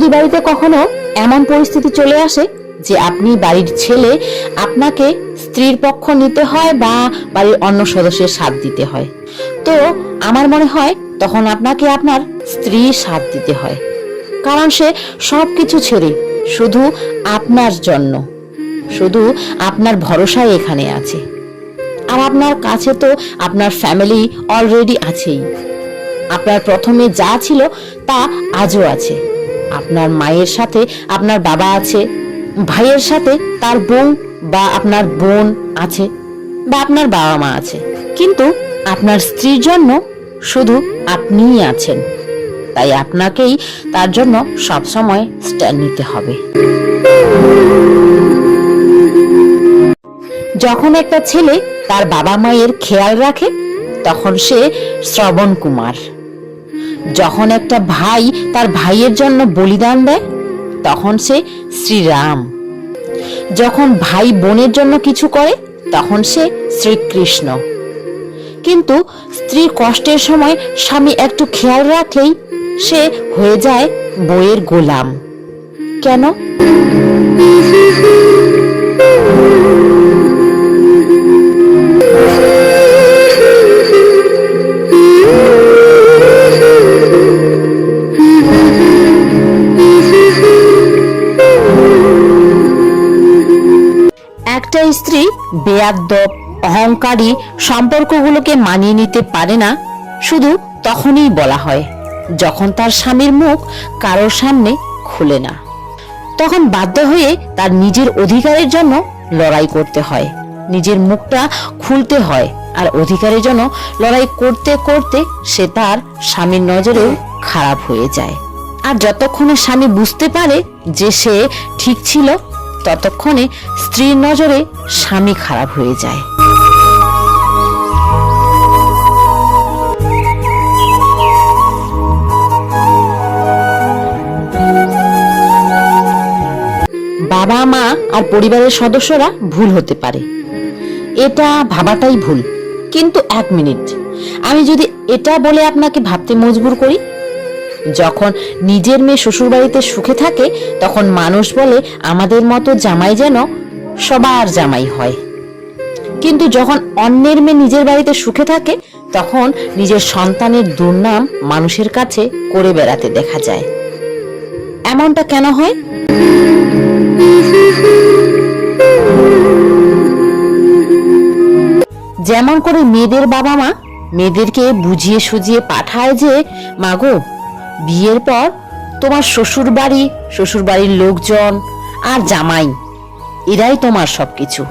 যদি বাড়িতে কখনো এমন পরিস্থিতি চলে আসে যে আপনি বাড়ির ছেলে, আপনাকে স্ত্রীর পক্ষ নিতে হয় বা বাড়ির অন্য সদস্যের সাথ দিতে হয়, তো আমার মনে হয় তখন আপনাকে আপনার স্ত্রীর সাথ দিতে হয়। কারণ সে সবকিছু ছেড়ে শুধু আপনার জন্য, শুধু আপনার ভরসায় এখানে আছে। আর আপনার কাছে তো আপনার ফ্যামিলি অলরেডি আছেই। আপনার প্রথমে যা ছিল তা আজও আছে। আপনার মায়ের সাথে আপনার বাবা আছে, ভাইয়ের সাথে তার বোন বা আপনার বোন আছে, বা আপনার বাবা মা আছে। কিন্তু আপনার স্ত্রীর জন্য শুধু আপনিই আছেন। তাই আপনাকেই তার জন্য সবসময় স্ট্যান্ড নিতে হবে। যখন একটা ছেলে তার বাবা মায়ের খেয়াল রাখে তখন সে শ্রবণ কুমার। যখন একটা ভাই তার ভাইয়ের জন্য বলিদান দেয় তখন সে শ্রীরাম। যখন ভাই বোনের জন্য কিছু করে তখন সে শ্রীকৃষ্ণ। কিন্তু স্ত্রীর কষ্টের সময় স্বামী একটু খেয়াল রাখলেই সে হয়ে যায় বইয়ের গোলাম। কেন? একটা স্ত্রী বেয়াদ্দপ, অহংকারী সম্পর্কগুলোকে মানিয়ে নিতে পারে না শুধু তখনই বলা হয় যখন তার স্বামীর মুখ কারোর সামনে খুলে না। তখন বাধ্য হয়ে তার নিজের অধিকারের জন্য লড়াই করতে হয়, নিজের মুখটা খুলতে হয়। আর অধিকারের জন্য লড়াই করতে করতে সে তার স্বামীর নজরেও খারাপ হয়ে যায়। আর যতক্ষণে স্বামী বুঝতে পারে যে সে ঠিক ছিল ততক্ষণে স্ত্রীর নজরে স্বামী খারাপ হয়ে যায়। বাবা মা আর পরিবারের সদস্যরা ভুল হতে পারে, এটা ভাবাটাই ভুল। কিন্তু 1 মিনিট, আমি যদি এটা বলে আপনাকে ভাবতে মজবুর করি, যখন নিজের মেয়ে শ্বশুরবাড়িতে সুখে থাকে তখন মানুষ বলে আমাদের মতো জামাই যেন সবার জামাই হয়। কিন্তু যখন অন্যের মেয়ে নিজের বাড়িতে সুখে থাকে তখন নিজের সন্তানের দুর্নাম মানুষের কাছে করে বেড়াতে দেখা যায়। এমনটা কেন হয়? যেমন করে মেয়েদের বাবা মা মেয়েদেরকে বুঝিয়ে সুজিয়ে পাঠায় যে মাগো, বিয়ের পর তোমার শ্বশুরবাড়ির লোকজন আর জামাই এরাই তোমার সবকিছু।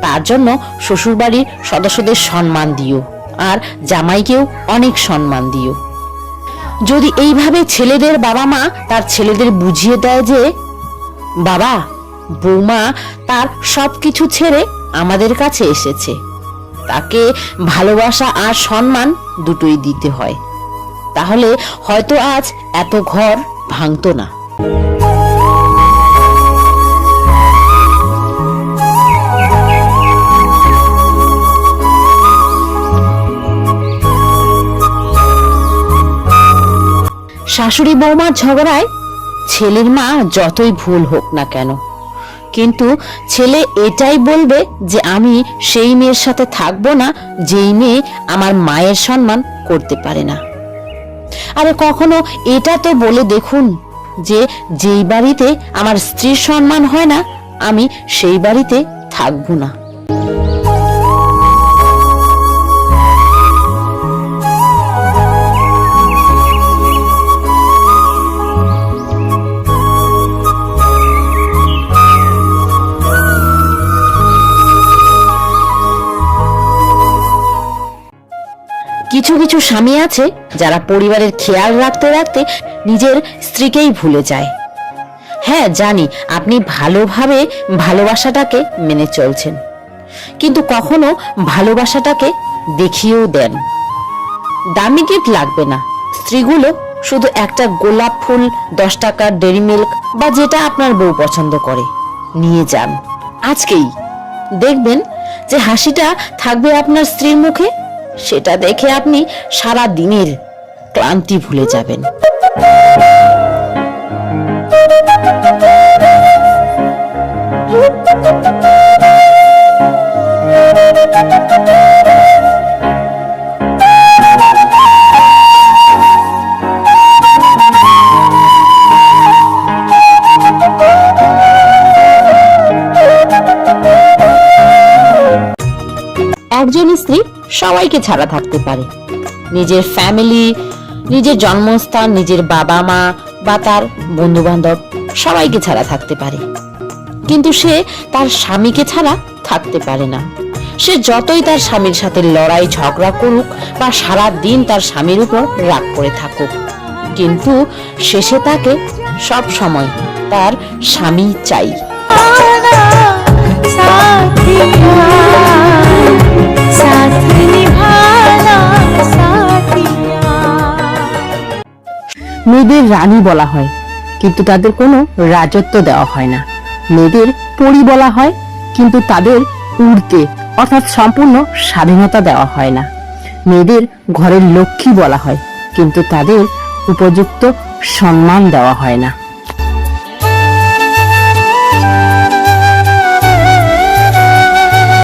তার জন্য শ্বশুরবাড়ির সদস্যদের সম্মান দিও আর জামাইকেও অনেক সম্মান দিও। যদি এইভাবে ছেলেদের বাবা মা তার ছেলেদের বুঝিয়ে দেয় যে বাবা, বৌমা তার সবকিছু ছেড়ে আমাদের কাছে এসেছে, তাকে ভালোবাসা আর সম্মান দুটোই দিতে হয়, তাহলে হয়তো আজ এত ঘর ভাঙতো না। শাশুড়ি বৌমার ঝগড়ায় ছেলের মা যতই ভুল হোক না কেন, কিন্তু ছেলে এটাই বলবে যে আমি সেই মেয়ের সাথে থাকবো না যেই মেয়ে আমার মায়ের সম্মান করতে পারে না। আরে কখনো এটা তো বলে দেখুন যে যেই বাড়িতে আমার স্ত্রীর সম্মান হয় না আমি সেই বাড়িতে থাকবো না। কিছু কিছু স্বামী আছে যারা পরিবারের খেয়াল রাখতে রাখতে নিজের স্ত্রীকেই ভুলে যায়। হ্যাঁ জানি আপনি ভালোভাবে ভালোবাসাটাকে মেনে চলছেন, কিন্তু কখনো ভালোবাসাটাকে দেখিয়েও দেন। দামি গিফট লাগবে না, স্ত্রীগুলো শুধু একটা গোলাপ ফুল, 10 টাকার ডেরি মিল্ক বা যেটা আপনার বউ পছন্দ করে নিয়ে যান আজকেই। দেখবেন যে হাসিটা থাকবে আপনার স্ত্রীর মুখে, সেটা দেখে আপনি সারা দিনের ক্লান্তি ভুলে যাবেন। একজন স্ত্রী সবাইকে ছাড়া থাকতে পারে, নিজের ফ্যামিলি, নিজের জন্মস্থান, নিজের বাবা মা বা তার বন্ধু বান্ধব সবাইকে ছাড়া থাকতে পারে, কিন্তু সে তার স্বামীকে ছাড়া থাকতে পারে না। সে যতই তার স্বামীর সাথে লড়াই ঝগড়া করুক বা সারা দিন তার স্বামীর উপর রাগ করে থাকুক, কিন্তু শেষে তাকে সব সময় তার স্বামী চাই। মেয়েদের রানী বলা হয়, কিন্তু তাদের কোনো রাজত্ব দেওয়া হয় না। মেয়েদের পরী বলা হয়, কিন্তু তাদের উড়তে অর্থাৎ সম্পূর্ণ স্বাধীনতা দেওয়া হয় না। মেয়েদের ঘরের লক্ষ্মী বলা হয়, কিন্তু তাদের উপযুক্ত সম্মান দেওয়া হয় না।